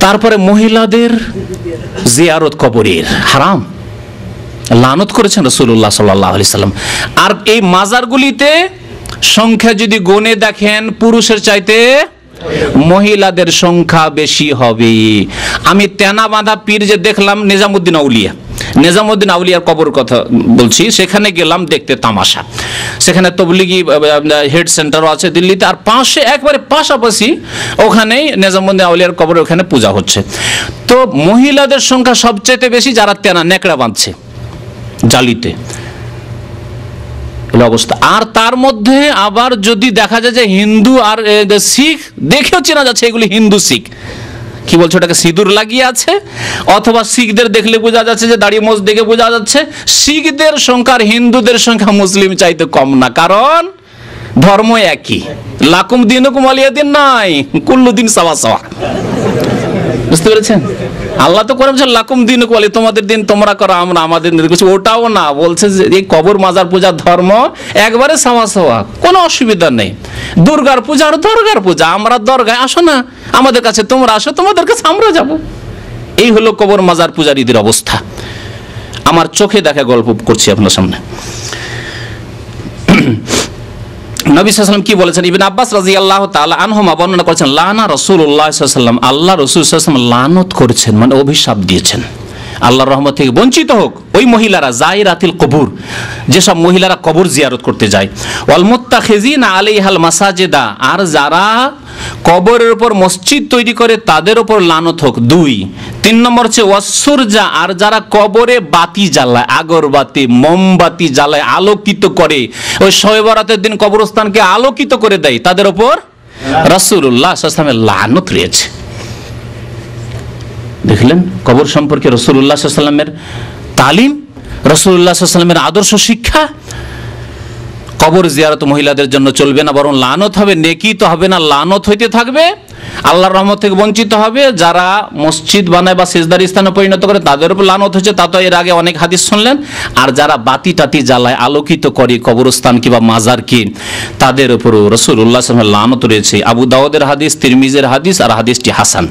তারপরে মহিলাদের জিয়ারত কবরের হারাম, লানত করেছেন রাসূলুল্লাহ সাল্লাল্লাহু আলাইহি সাল্লাম। আর এই মাজারগুলিতে সংখ্যা যদি গণে দেখেন পুরুষের চাইতে মহিলাদের সংখ্যা বেশি হবে। আমি তেনা বাঁধা পীর যে দেখলাম নিজামুদ্দিন আউলিয়ার কবর কথা বলছি, সেখানে গেলাম দেখতে তামাশা। সেখানে তবলিগি হেড সেন্টারও আছে দিল্লিতে, আর পাশে একবারে পাশাপাশি ওখানেই নিজামুদ্দিন আউলিয়ার কবর, ওখানে পূজা হচ্ছে। তো মহিলাদের সংখ্যা সবচেয়ে বেশি যারা তেনা নেকড়া বাঁধছে জালিতে অবস্থা। আর তার মধ্যে আবার যদি দেখা যায় যে হিন্দু আর শিখ দেখেও চেনা যাচ্ছে এগুলি হিন্দু শিখ, কি বলছো ওটাকে সিঁদুর লাগিয়ে আছে, অথবা শিখদের দেখলে বোঝা যাচ্ছে যে দাড়ি মোজ দেখে বোঝা যাচ্ছে শিখদের সংখ্যা আর হিন্দুদের সংখ্যা মুসলিম চাইতে কম না, কারণ ধর্ম একই। লাকুম দিনুকুম ওয়ালিয়া দিন নাই, কুল্লু দিন সাওয়া সাওয়া। বুঝতে পেরেছেন? আল্লাহ তো করে বলছেন লাকুম দিনুকুম ওয়ালিয়া, তোমাদের দিন তোমরা করো, আমরা আমাদের দিন করছি। ওটাও না, বলছে যে এই কবর মাজার পূজার ধর্ম একবারে সাওয়া সাওয়া, কোনো অসুবিধা নেই। দুর্গার পূজা আর দরগার পূজা, আমরা দরগায় আসো না, আমাদের কাছে তোমরা আসো, তোমাদের কাছে আমরা যাব। এই হলো কবর মাজার পূজারীদের অবস্থা। আমার চোখে দেখা গল্প করছি আপনার সামনে। নবী সাল্লাল্লাহু আলাইহি ওয়াসাল্লাম কি বলেছেন? ইবনে আব্বাস রাদিয়াল্লাহু তাআলা আনহুমা বর্ণনা করেছেন, লানা রাসূলুল্লাহ সাল্লাল্লাহু আলাইহি ওয়াসাল্লাম, আল্লাহ রাসূল সাল্লাল্লাহু আলাইহি ওয়াসাল্লাম লানত করেছেন, মানে অভিশাপ দিয়েছেন, আল্লাহর রহমত থেকে বঞ্চিত হোক ওই মহিলারা, জায়রাতিল কবুর, যেসব মহিলারা কবর জিয়ারত করতে যায়, ওয়াল মুত্তাখিজিনা আলাইহাল মাসাজিদা, আর যারা কবরের উপর মসজিদ তৈরি করে তাদের উপর লানত হোক। 2 3 নম্বর হচ্ছে ওয়াসুরজা, আর যারা কবরে বাতি জ্বালায়, আগরবাতি মোমবাতি জ্বালায়, আলোকিত করে, ওই শবে বরাতের দিন কবরস্থানকে আলোকিত করে দেয়, তাদের উপর রাসূলুল্লাহ সাল্লাল্লাহু আলাইহি ওয়াসাল্লামের লানত রয়েছে। দেখলেন কবর সম্পর্কে রাসূলুল্লাহ সাল্লাল্লাহু আলাইহি ওয়াসাল্লামের তালিম, রাসূলুল্লাহ সাল্লাল্লাহু আলাইহি ওয়াসাল্লামের আদর্শ শিক্ষা। কবর জিয়ারত মহিলাদের জন্য চলবে না, বরং লানত হবে, নেকি তো হবে না, লানত হইতে থাকবে, আল্লাহর রহমত থেকে বঞ্চিত হবে। যারা মসজিদ বানায় বা সিজদার স্থানে পরিণত করে তাদের উপর লানত হচ্ছে, তা তো এর আগে অনেক হাদিস শুনলেন। আর যারা বাতি টাতি জ্বালায়, আলোকিত করে কবরস্থান কিংবা মাজার কি, তাদের উপর রাসূলুল্লাহ সাল্লাল্লাহু আলাইহি ওয়াসাল্লামের লানত রয়েছে। আবু দাউদের হাদিস, তিরমিজির হাদিস, আর হাদিসটি হাসান।